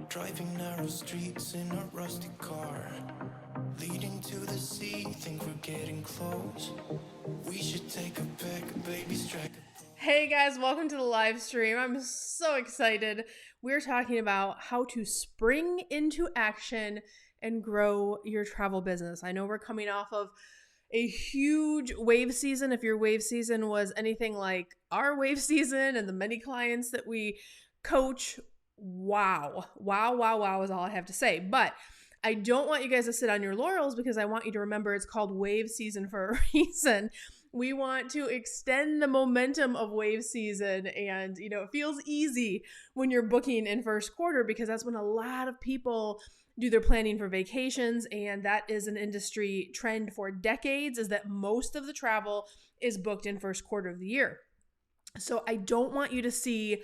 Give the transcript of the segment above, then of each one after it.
Driving narrow streets in a rusty car, leading to the sea, think we're getting close. We should take a pic, baby, strike a... Hey guys, welcome to the live stream. I'm so excited. We're talking about how to spring into action and grow your travel business. I know we're coming off of a huge wave season. If your wave season was anything like our wave season and the many clients that we coach, wow is all I have to say. But I don't want you guys to sit on your laurels, because I want you to remember it's called wave season for a reason. We want to extend the momentum of wave season, and it feels easy when you're booking in first quarter, because that's when a lot of people do their planning for vacations, and that is an industry trend for decades, is that most of the travel is booked in first quarter of the year. So I don't want you to see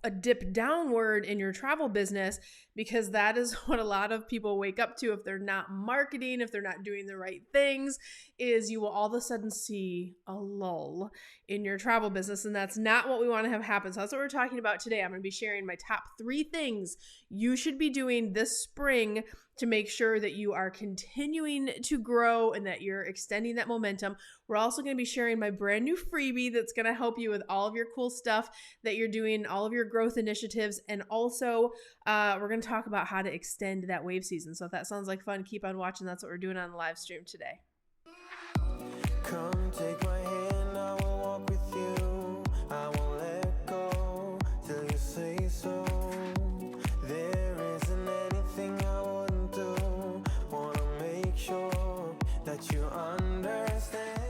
a dip downward in your travel business, because that is what a lot of people wake up to if they're not marketing, if they're not doing the right things, is you will all of a sudden see a lull in your travel business, and that's not what we want to have happen. So that's what we're talking about today. I'm going to be sharing my top 3 things you should be doing this spring to make sure that you are continuing to grow and that you're extending that momentum. We're also going to be sharing my brand new freebie that's going to help you with all of your cool stuff that you're doing, all of your growth initiatives, and also we're going to talk about how to extend that wave season. So if that sounds like fun, keep on watching. That's what we're doing on the live stream today. Come take my hand, I will walk with you. I won't let go till you say so. There isn't anything I wouldn't do. Wanna make sure that you understand.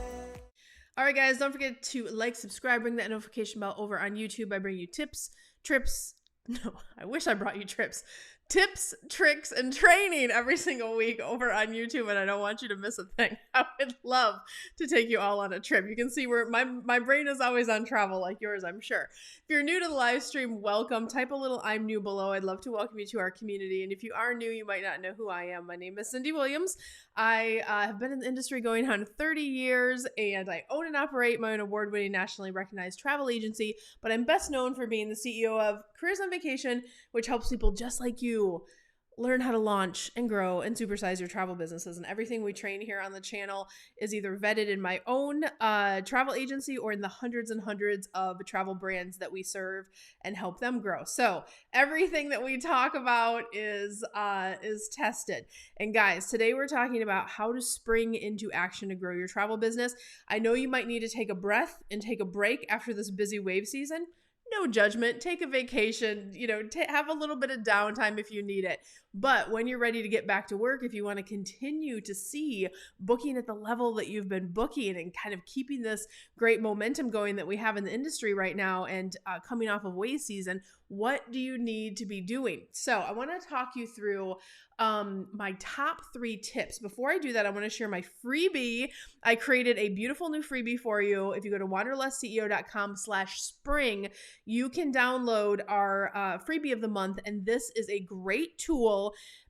All right, guys, don't forget to like, subscribe, ring that notification bell over on YouTube. I bring you tips, tricks, and training every single week over on YouTube, and I don't want you to miss a thing. I would love to take you all on a trip. You can see where my brain is always on travel, like yours, I'm sure. If you're new to the live stream, welcome. Type a little "I'm new" below. I'd love to welcome you to our community. And if you are new, you might not know who I am. My name is Cyndi Williams. I have been in the industry going on 30 years, and I own and operate my own award-winning, nationally recognized travel agency, but I'm best known for being the CEO of Careers on Vacation, which helps people just like you learn how to launch and grow and supersize your travel businesses. And everything we train here on the channel is either vetted in my own travel agency or in the hundreds and hundreds of travel brands that we serve and help them grow. So everything that we talk about is tested. And guys, today we're talking about how to spring into action to grow your travel business. I know you might need to take a breath and take a break after this busy wave season. No judgment. Take a vacation, have a little bit of downtime if you need it. But when you're ready to get back to work, if you want to continue to see booking at the level that you've been booking and kind of keeping this great momentum going that we have in the industry right now, and coming off of wave season, what do you need to be doing? So I want to talk you through my top 3 tips. Before I do that, I want to share my freebie. I created a beautiful new freebie for you. If you go to wanderlustceo.com/spring, you can download our freebie of the month. And this is a great tool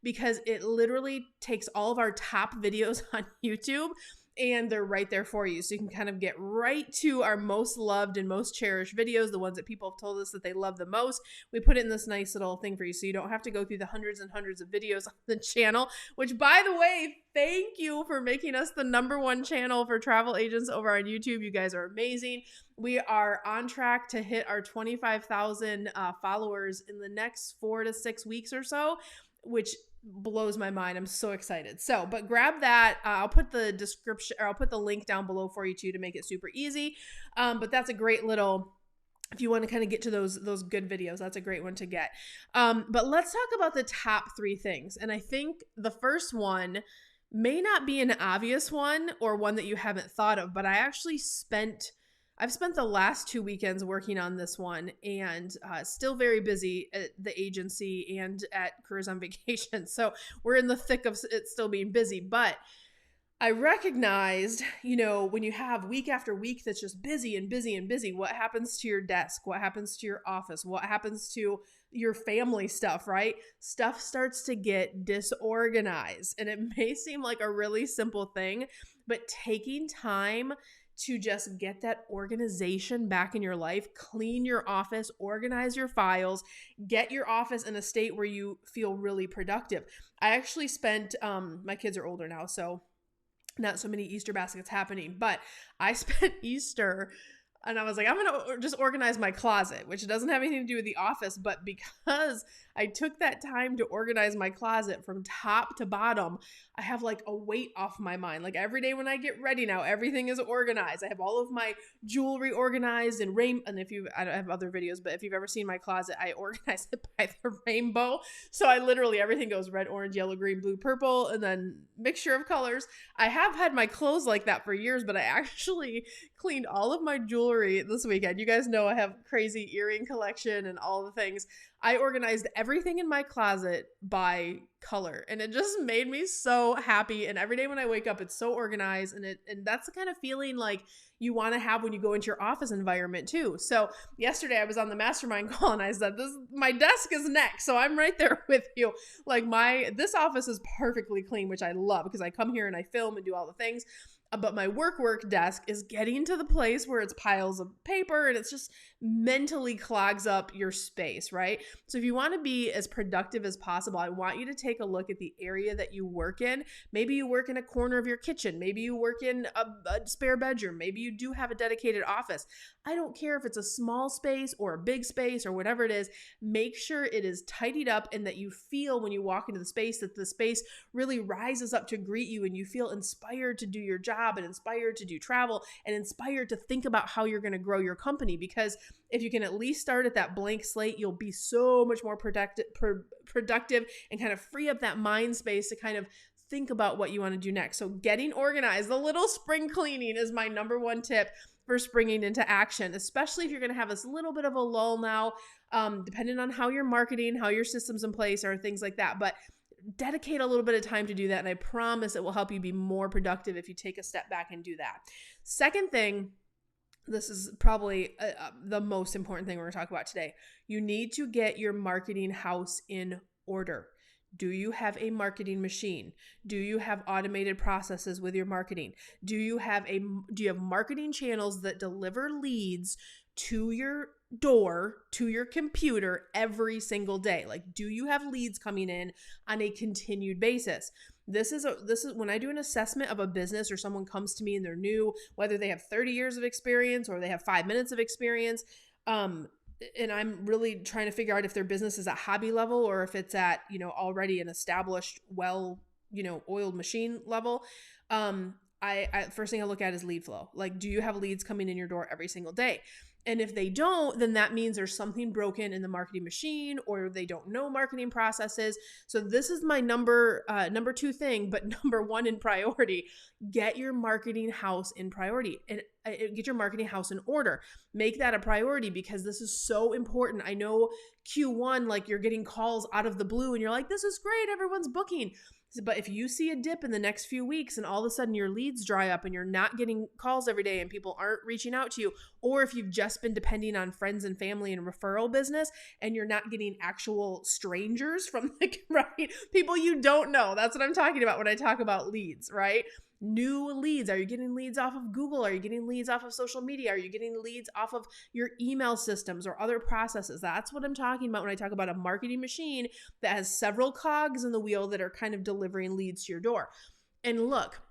because it literally takes all of our top videos on YouTube, and they're right there for you. So you can kind of get right to our most loved and most cherished videos, the ones that people have told us that they love the most. We put it in this nice little thing for you, so you don't have to go through the hundreds and hundreds of videos on the channel, which, by the way, thank you for making us the #1 channel for travel agents over on YouTube. You guys are amazing. We are on track to hit our 25,000 followers in the next 4 to 6 weeks or so, which blows my mind. I'm so excited. So, but grab that. I'll put the description, or I'll put the link down below for you too, to make it super easy. But that's a great little, if you want to kind of get to those good videos, that's a great one to get. But let's talk about the top 3 things. And I think the first one may not be an obvious one or one that you haven't thought of, but I've spent the last 2 weekends working on this one, and still very busy at the agency and at Careers on Vacation. So we're in the thick of it still being busy. But I recognized, when you have week after week that's just busy and busy and busy, what happens to your desk? What happens to your office? What happens to your family stuff, right? Stuff starts to get disorganized. And it may seem like a really simple thing, but taking time to just get that organization back in your life, clean your office, organize your files, get your office in a state where you feel really productive. I actually spent, my kids are older now, so not so many Easter baskets happening, but I spent Easter and I was like, I'm going to just organize my closet, which doesn't have anything to do with the office, but because I took that time to organize my closet from top to bottom, I have like a weight off my mind. Like every day when I get ready now, everything is organized. I have all of my jewelry organized and I don't have other videos, but if you've ever seen my closet, I organize it by the rainbow. So everything goes red, orange, yellow, green, blue, purple, and then mixture of colors. I have had my clothes like that for years, but I actually cleaned all of my jewelry this weekend. You guys know I have crazy earring collection and all the things. I organized everything in my closet by color, and it just made me so happy. And every day when I wake up, it's so organized, and that's the kind of feeling like you want to have when you go into your office environment too. So yesterday I was on the mastermind call and I said, my desk is next. So I'm right there with you. Like this office is perfectly clean, which I love because I come here and I film and do all the things. But my work desk is getting to the place where it's piles of paper and it's just mentally clogs up your space, right? So if you want to be as productive as possible, I want you to take a look at the area that you work in. Maybe you work in a corner of your kitchen. Maybe you work in a spare bedroom. Maybe you do have a dedicated office. I don't care if it's a small space or a big space or whatever it is. Make sure it is tidied up and that you feel when you walk into the space that the space really rises up to greet you and you feel inspired to do your job and inspired to do travel and inspired to think about how you're going to grow your company. Because if you can at least start at that blank slate, you'll be so much more productive and kind of free up that mind space to kind of think about what you want to do next. So getting organized, the little spring cleaning is my number one tip for springing into action, especially if you're going to have this little bit of a lull now, depending on how you're marketing, how your systems in place or things like that. But dedicate a little bit of time to do that. And I promise it will help you be more productive if you take a step back and do that. Second thing, this is probably the most important thing we're going to talk about today. You need to get your marketing house in order. Do you have a marketing machine? Do you have automated processes with your marketing? Do you have marketing channels that deliver leads to your door, to your computer every single day? Like, do you have leads coming in on a continued basis? This is when I do an assessment of a business or someone comes to me and they're new, whether they have 30 years of experience or they have 5 minutes of experience, and I'm really trying to figure out if their business is at hobby level or if it's at, already an established, oiled machine level. I first thing I look at is lead flow. Like, do you have leads coming in your door every single day? And if they don't, then that means there's something broken in the marketing machine or they don't know marketing processes. So this is my number two thing, but number one in priority. Get your marketing house in priority and get your marketing house in order. Make that a priority because this is so important. I know Q1, like you're getting calls out of the blue and you're like, this is great, everyone's booking. But if you see a dip in the next few weeks and all of a sudden your leads dry up and you're not getting calls every day and people aren't reaching out to you, or if you've just been depending on friends and family and referral business and you're not getting actual strangers from right? People you don't know. That's what I'm talking about when I talk about leads, right? New leads. Are you getting leads off of Google? Are you getting leads off of social media? Are you getting leads off of your email systems or other processes? That's what I'm talking about when I talk about a marketing machine that has several cogs in the wheel that are kind of delivering leads to your door. And look,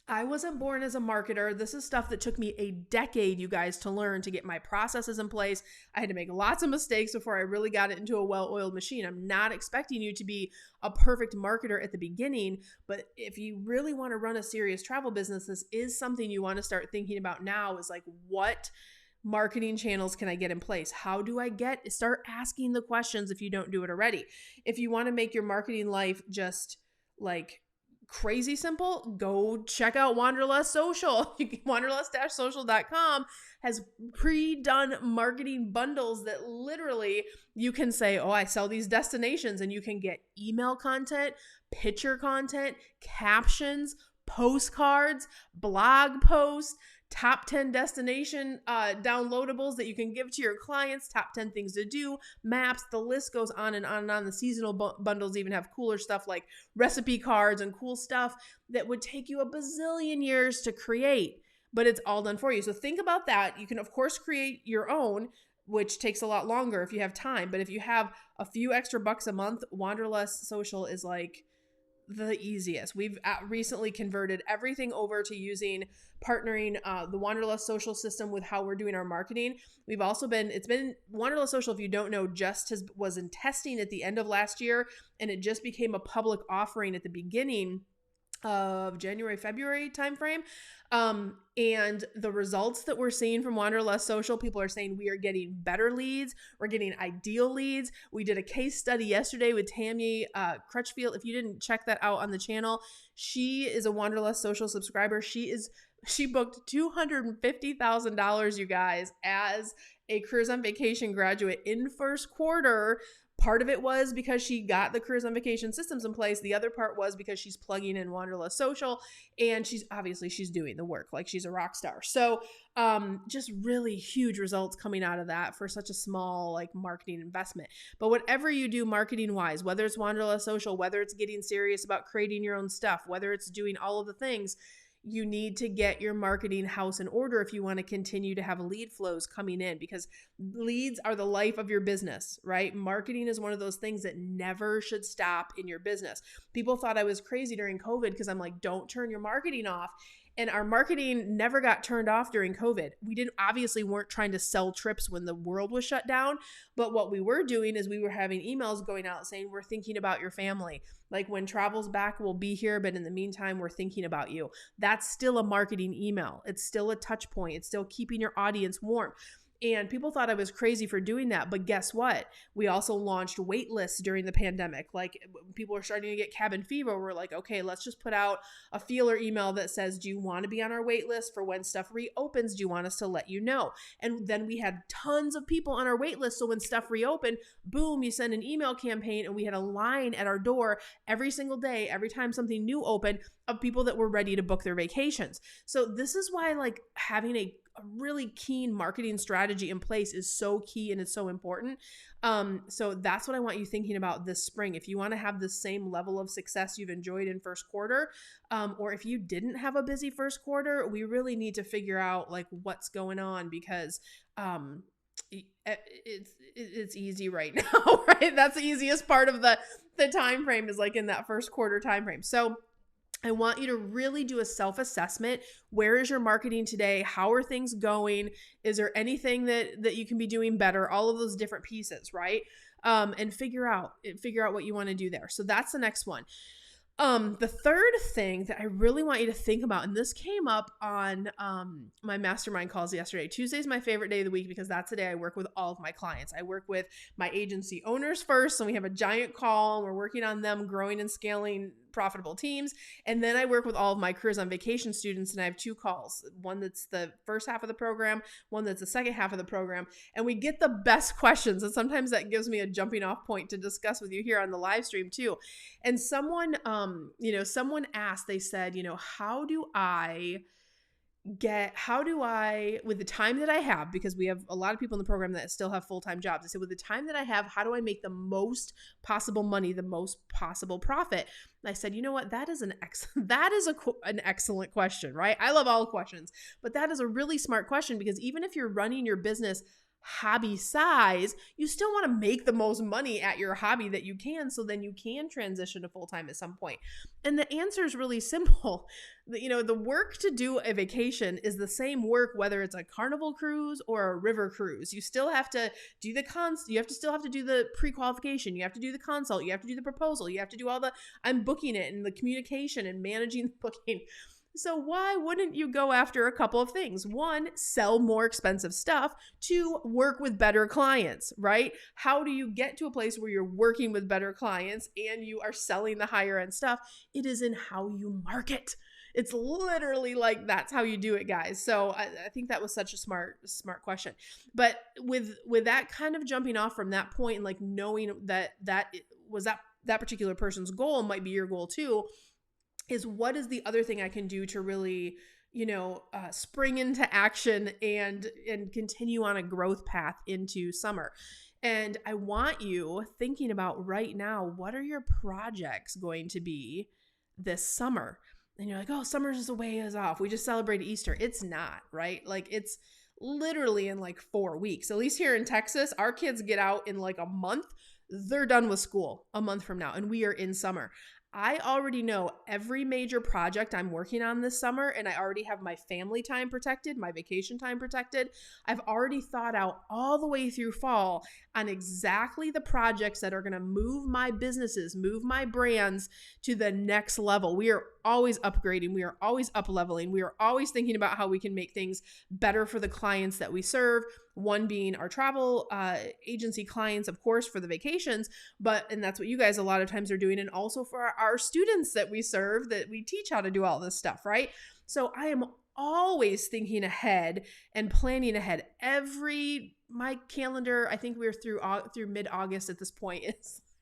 I wasn't born as a marketer. This is stuff that took me a decade, you guys, to learn, to get my processes in place. I had to make lots of mistakes before I really got it into a well-oiled machine. I'm not expecting you to be a perfect marketer at the beginning, but if you really want to run a serious travel business, this is something you want to start thinking about now, is like, what marketing channels can I get in place? How do I start asking the questions if you don't do it already? If you want to make your marketing life just like crazy simple, go check out Wanderlust Social. Wanderlust-social.com has pre-done marketing bundles that literally you can say, oh, I sell these destinations, and you can get email content, picture content, captions, postcards, blog posts, top 10 destination downloadables that you can give to your clients, top 10 things to do, maps, the list goes on and on and on. The seasonal bundles even have cooler stuff like recipe cards and cool stuff that would take you a bazillion years to create. but it's all done for you. So think about that. You can, of course, create your own, which takes a lot longer if you have time. But if you have a few extra bucks a month, Wanderlust Social is like the easiest. We've recently converted everything over to partnering the Wanderlust Social system with how we're doing our marketing. We've also it's been Wanderlust Social, if you don't know, was in testing at the end of last year, and it just became a public offering at the beginning of January, February timeframe. And the results that we're seeing from Wanderlust Social, people are saying we are getting better leads. We're getting ideal leads. We did a case study yesterday with Tammy Crutchfield. If you didn't check that out on the channel, she is a Wanderlust Social subscriber. She booked $250,000, you guys, as a Careers on Vacation graduate in first quarter. Part of it was because she got the Careers on Vacation systems in place. The other part was because she's plugging in Wanderlust Social, and she's doing the work. Like, she's a rock star. So just really huge results coming out of that for such a small like marketing investment. But whatever you do marketing wise, whether it's Wanderlust Social, whether it's getting serious about creating your own stuff, whether it's doing all of the things, you need to get your marketing house in order if you want to continue to have lead flows coming in, because leads are the life of your business, right? Marketing is one of those things that never should stop in your business. People thought I was crazy during COVID because I'm like, don't turn your marketing off. And our marketing never got turned off during COVID. We weren't trying to sell trips when the world was shut down. But what we were doing is we were having emails going out saying, we're thinking about your family. Like, when travel's back, we'll be here. But in the meantime, we're thinking about you. That's still a marketing email. It's still a touch point. It's still keeping your audience warm. And people thought I was crazy for doing that. But guess what? We also launched wait lists during the pandemic. Like, people were starting to get cabin fever. We're like, okay, let's just put out a feeler email that says, do you want to be on our wait list for when stuff reopens? Do you want us to let you know? And then we had tons of people on our wait list. So when stuff reopened, boom, you send an email campaign, and we had a line at our door every single day, every time something new opened, of people that were ready to book their vacations. So this is why, like, having a really keen marketing strategy in place is so key, and it's so important. So that's what I want you thinking about this spring. If you want to have the same level of success you've enjoyed in first quarter, or if you didn't have a busy first quarter, we really need to figure out like what's going on, because it's easy right now, right? That's the easiest part of the time frame, is like in that first quarter time frame. So I want you to really do a self-assessment. Where is your marketing today? How are things going? Is there anything that you can be doing better? All of those different pieces, right? And figure out what you want to do there. So that's the next one. The third thing that I really want you to think about, and this came up on my mastermind calls yesterday. Tuesday is my favorite day of the week because that's the day I work with all of my clients. I work with my agency owners first, and we have a giant call, and we're working on them growing and scaling profitable teams. And then I work with all of my Careers on Vacation students, and I have two calls, one that's the first half of the program, one that's the second half of the program. And we get the best questions. And sometimes that gives me a jumping off point to discuss with you here on the live stream too. And someone asked, they said, how do I, with the time that I have, because we have a lot of people in the program that still have full-time jobs. I said, with the time that I have, how do I make the most possible money, the most possible profit? And I said, you know what? That is an excellent question, right? I love all questions, but that is a really smart question, because even if you're running your business hobby size, you still want to make the most money at your hobby that you can, so then you can transition to full-time at some point. And the answer is really simple. The work to do a vacation is the same work whether it's a Carnival cruise or a river cruise. You still have to do you have to still have to do the pre-qualification. You have to do the consult. You have to do the proposal. You have to do all the I'm booking it and the communication and managing the booking. So why wouldn't you go after a couple of things? One, sell more expensive stuff. Two, work with better clients, right? How do you get to a place where you're working with better clients and you are selling the higher end stuff? It is in how you market. It's literally like, that's how you do it, guys. So I think that was such a smart question. But with that kind of jumping off from that point, and like knowing that particular person's goal might be your goal too, is what is the other thing I can do to really, spring into action and continue on a growth path into summer. And I want you thinking about right now, what are your projects going to be this summer? And you're like, oh, summer's just a ways off. We just celebrated Easter. It's not, right? Like it's literally in like 4 weeks. At least here in Texas, our kids get out in like a month. They're done with school a month from now, and we are in summer. I already know every major project I'm working on this summer, and I already have my family time protected, my vacation time protected. I've already thought out all the way through fall on exactly the projects that are going to move my businesses, move my brands to the next level. We are always upgrading. We are always up leveling. We are always thinking about how we can make things better for the clients that we serve. One being our travel agency clients, of course, for the vacations, and that's what you guys a lot of times are doing. And also for our students that we serve, that we teach how to do all this stuff, right? So I am always thinking ahead and planning ahead. My calendar, I think we're through mid-August at this point.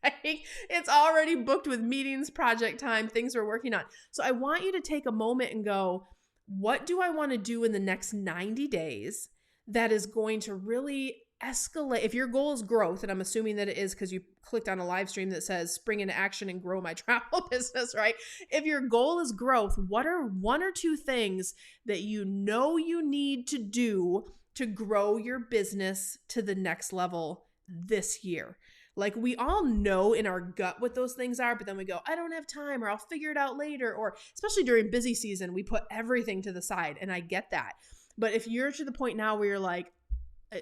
It's already booked with meetings, project time, things we're working on. So I want you to take a moment and go, what do I want to do in the next 90 days that is going to really escalate? If your goal is growth, and I'm assuming that it is because you clicked on a live stream that says spring into action and grow my travel business, right? If your goal is growth, what are 1 or 2 things that you know you need to do to grow your business to the next level this year? Like we all know in our gut what those things are, but then we go, I don't have time, or I'll figure it out later. Or especially during busy season, we put everything to the side, and I get that. But if you're to the point now where you're like,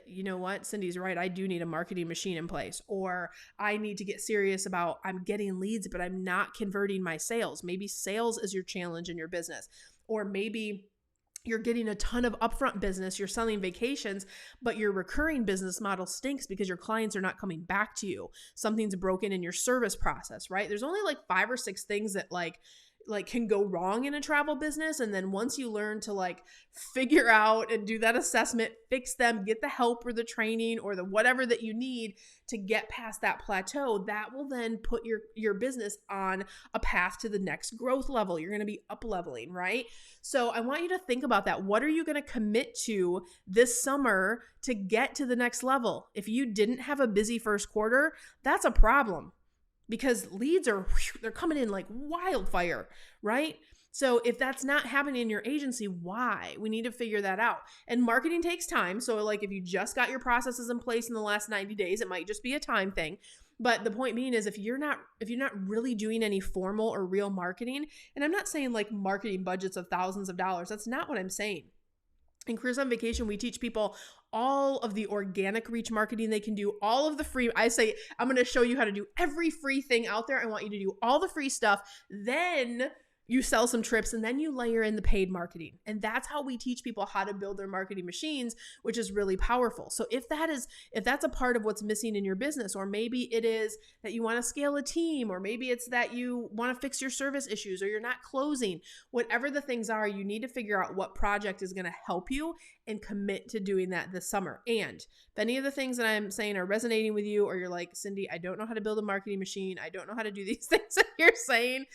you know what, Cindy's right, I do need a marketing machine in place, or I need to get serious about, I'm getting leads, but I'm not converting my sales. Maybe sales is your challenge in your business, or maybe you're getting a ton of upfront business, you're selling vacations, but your recurring business model stinks because your clients are not coming back to you. Something's broken in your service process, right? There's only like 5 or 6 things that like can go wrong in a travel business. And then once you learn to like figure out and do that assessment, fix them, get the help or the training or the whatever that you need to get past that plateau, that will then put your business on a path to the next growth level. You're going to be up leveling, right? So I want you to think about that. What are you going to commit to this summer to get to the next level? If you didn't have a busy first quarter, that's a problem. Because leads they're coming in like wildfire, right? So if that's not happening in your agency, why? We need to figure that out. And marketing takes time. So like if you just got your processes in place in the last 90 days, it might just be a time thing. But the point being is if you're not really doing any formal or real marketing, and I'm not saying like marketing budgets of thousands of dollars, that's not what I'm saying. In Careers on Vacation, we teach people all of the organic reach marketing they can do, all of the free. I say, I'm going to show you how to do every free thing out there. I want you to do all the free stuff. Then you sell some trips, and then you layer in the paid marketing. And that's how we teach people how to build their marketing machines, which is really powerful. So if that's a part of what's missing in your business, or maybe it is that you want to scale a team, or maybe it's that you want to fix your service issues, or you're not closing, whatever the things are, you need to figure out what project is going to help you and commit to doing that this summer. And if any of the things that I'm saying are resonating with you, or you're like, Cyndi, I don't know how to build a marketing machine, I don't know how to do these things that you're saying,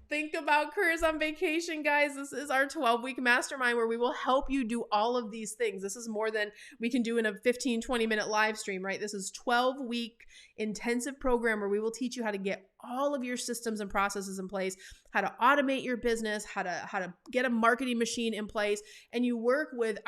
think about Careers on Vacation, guys. This is our 12-week mastermind where we will help you do all of these things. This is more than we can do in a 15, 20-minute live stream, right? This is 12-week intensive program where we will teach you how to get all of your systems and processes in place, how to automate your business, how to get a marketing machine in place, and you work with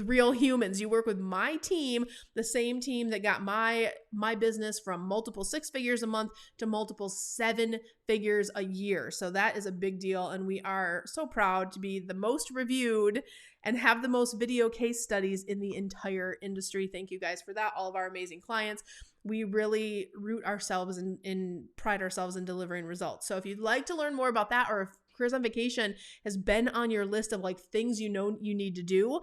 real humans. You work with my team, the same team that got my business from multiple 6 figures a month to multiple 7 figures a year. So that is a big deal. And we are so proud to be the most reviewed and have the most video case studies in the entire industry. Thank you guys for that. All of our amazing clients. We really root ourselves and pride ourselves in delivering results. So if you'd like to learn more about that, or if Careers on Vacation has been on your list of like things you know you need to do,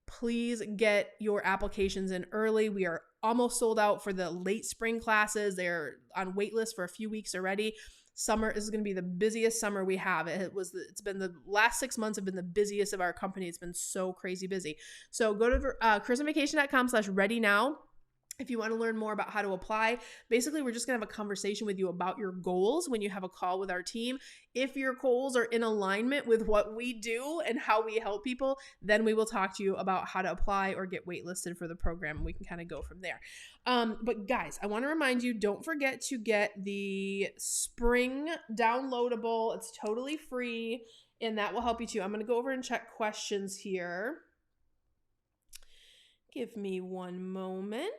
please get your applications in early. We are almost sold out for the late spring classes. They're on wait list for a few weeks already. Summer is going to be the busiest summer we have. It's been the last 6 months have been the busiest of our company. It's been so crazy busy. So go to careersonvacation.com/ready now. If you want to learn more about how to apply, basically we're just going to have a conversation with you about your goals when you have a call with our team. If your goals are in alignment with what we do and how we help people, then we will talk to you about how to apply or get waitlisted for the program, and we can kind of go from there. But guys, I want to remind you, don't forget to get the spring downloadable. It's totally free, and that will help you too. I'm going to go over and check questions here. Give me one moment.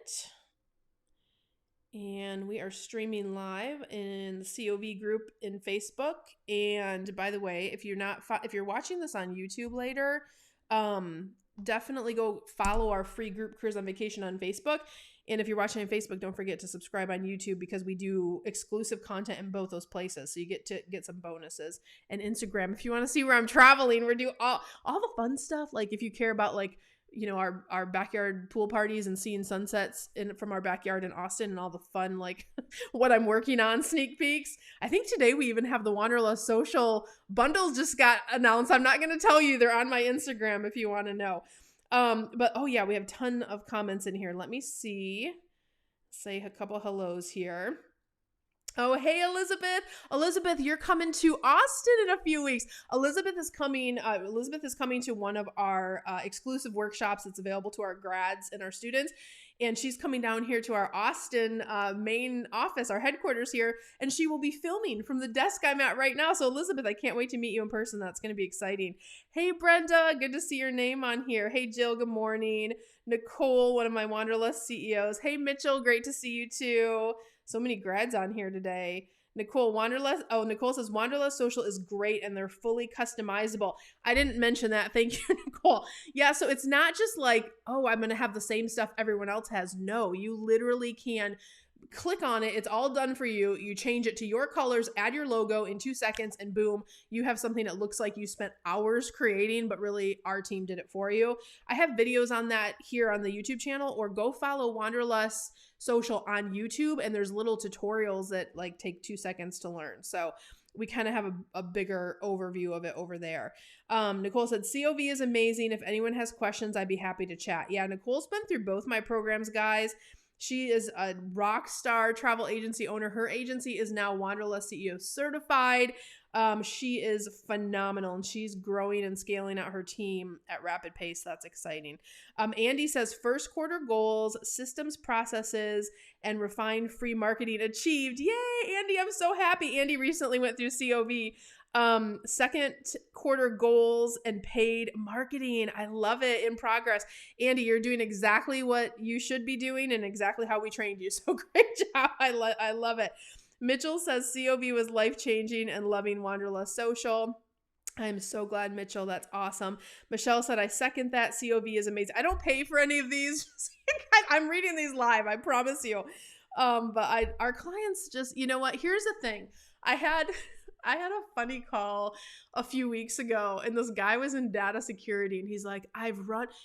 And we are streaming live in the COV group in Facebook. And by the way, if you're watching this on YouTube later, definitely go follow our free group Careers on Vacation on Facebook. And if you're watching on Facebook, don't forget to subscribe on YouTube, because we do exclusive content in both those places. So you get to get some bonuses. And Instagram, if you want to see where I'm traveling, we're doing all the fun stuff. Like if you care about our backyard pool parties and seeing sunsets from our backyard in Austin and all the fun, like what I'm working on, sneak peeks. I think today we even have the Wanderlust social bundles just got announced. I'm not going to tell you. They're on my Instagram if you want to know. But oh yeah, we have a ton of comments in here. Let me see. Say a couple hellos here. Oh, hey, Elizabeth. Elizabeth, you're coming to Austin in a few weeks. Elizabeth is coming to one of our exclusive workshops that's available to our grads and our students. And she's coming down here to our Austin main office, our headquarters here, and she will be filming from the desk I'm at right now. So Elizabeth, I can't wait to meet you in person. That's going to be exciting. Hey, Brenda, good to see your name on here. Hey, Jill, good morning. Nicole, one of my Wanderlust CEOs. Hey, Mitchell, great to see you too. So many grads on here today. Nicole says Wanderlust social is great and they're fully customizable. I didn't mention that. Thank you, Nicole. Yeah, so it's not just like, oh, I'm going to have the same stuff everyone else has. No, you literally can click on it. It's all done for you. You change it to your colors, add your logo in 2 seconds, and boom, you have something that looks like you spent hours creating, but really our team did it for you. I have videos on that here on the YouTube channel, or go follow Wanderlust social on YouTube, and there's little tutorials that like take 2 seconds to learn. So we kind of have a bigger overview of it over there. Nicole said, COV is amazing. If anyone has questions, I'd be happy to chat. Yeah, Nicole's been through both my programs, guys. She is a rock star travel agency owner. Her agency is now Wanderlust CEO certified. She is phenomenal, and she's growing and scaling out her team at rapid pace. That's exciting. Andy says first quarter goals, systems, processes, and refined free marketing achieved. Yay, Andy, I'm so happy. Andy recently went through COV. Second quarter goals and paid marketing. I love it. In progress. Andy, you're doing exactly what you should be doing and exactly how we trained you. So great job. I love it. Mitchell says COV was life-changing and loving Wanderlust social. I'm so glad, Mitchell. That's awesome. Michelle said, I second that. COV is amazing. I don't pay for any of these. I'm reading these live. I promise you. But our clients just, you know what? Here's the thing. I had a funny call a few weeks ago, and this guy was in data security, and he's like,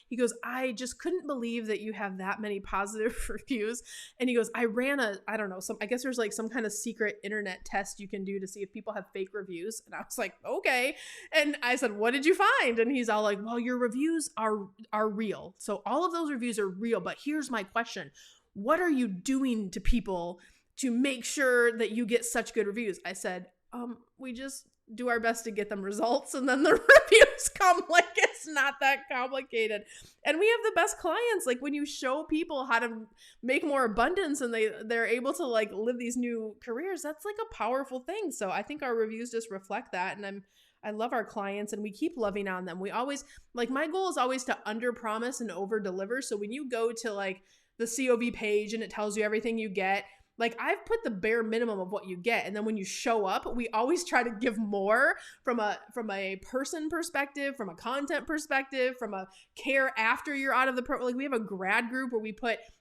he goes, I just couldn't believe that you have that many positive reviews. And he goes, I don't know, I guess there's like some kind of secret internet test you can do to see if people have fake reviews. And I was like, okay. And I said, what did you find? And he's all like, well, your reviews are real. So all of those reviews are real. But here's my question. What are you doing to people to make sure that you get such good reviews? I said, we just do our best to get them results, and then the reviews come. Like, it's not that complicated. And we have the best clients. Like, when you show people how to make more abundance and they're able to like live these new careers, that's like a powerful thing. So I think our reviews just reflect that. And I love our clients, and we keep loving on them. We always, like, my goal is always to under promise and over deliver. So when you go to like the COV page and it tells you everything you get, like, I've put the bare minimum of what you get. And then when you show up, we always try to give more from a person perspective, from a content perspective, from a care after you're out of the program. Like, we have a grad group where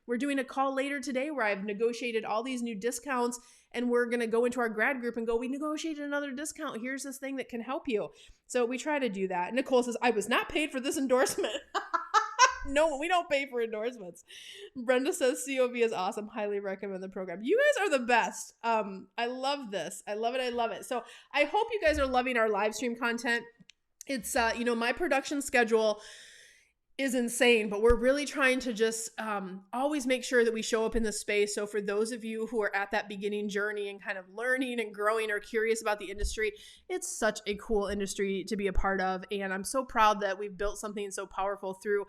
we're doing a call later today where I've negotiated all these new discounts, and we're going to go into our grad group and go, we negotiated another discount. Here's this thing that can help you. So we try to do that. Nicole says, I was not paid for this endorsement. No, we don't pay for endorsements. Brenda says COV is awesome. Highly recommend the program. You guys are the best. I love this. I love it. I love it. So I hope you guys are loving our live stream content. It's, my production schedule is insane, but we're really trying to just always make sure that we show up in the space. So for those of you who are at that beginning journey and kind of learning and growing or curious about the industry, it's such a cool industry to be a part of. And I'm so proud that we've built something so powerful through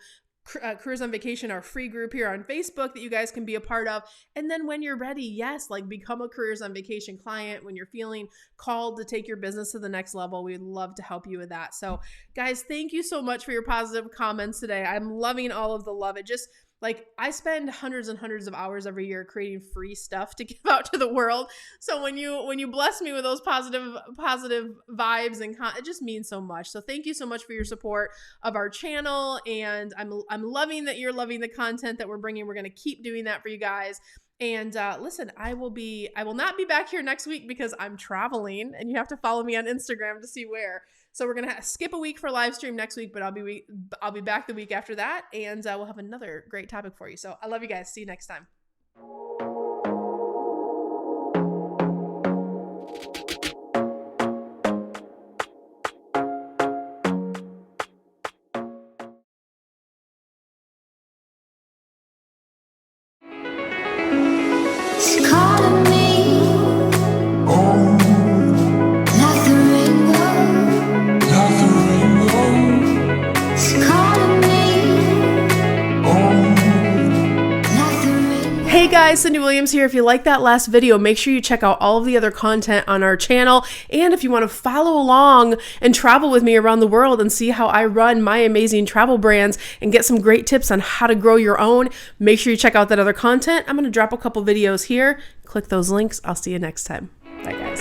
Careers on Vacation, our free group here on Facebook that you guys can be a part of. And then when you're ready, yes, like become a Careers on Vacation client. When you're feeling called to take your business to the next level, we'd love to help you with that. So guys, thank you so much for your positive comments today. I'm loving all of the love. It just, like, I spend hundreds and hundreds of hours every year creating free stuff to give out to the world. So when you bless me with those positive vibes and it just means so much. So thank you so much for your support of our channel. And I'm loving that you're loving the content that we're bringing. We're going to keep doing that for you guys. And listen, I will not be back here next week because I'm traveling, and you have to follow me on Instagram to see where. So we're going to skip a week for live stream next week, but I'll be back the week after that, and we'll have another great topic for you. So I love you guys. See you next time. Hey guys, Cyndi Williams here. If you like that last video, make sure you check out all of the other content on our channel. And if you want to follow along and travel with me around the world and see how I run my amazing travel brands and get some great tips on how to grow your own, make sure you check out that other content. I'm going to drop a couple videos here. Click those links. I'll see you next time. Bye guys.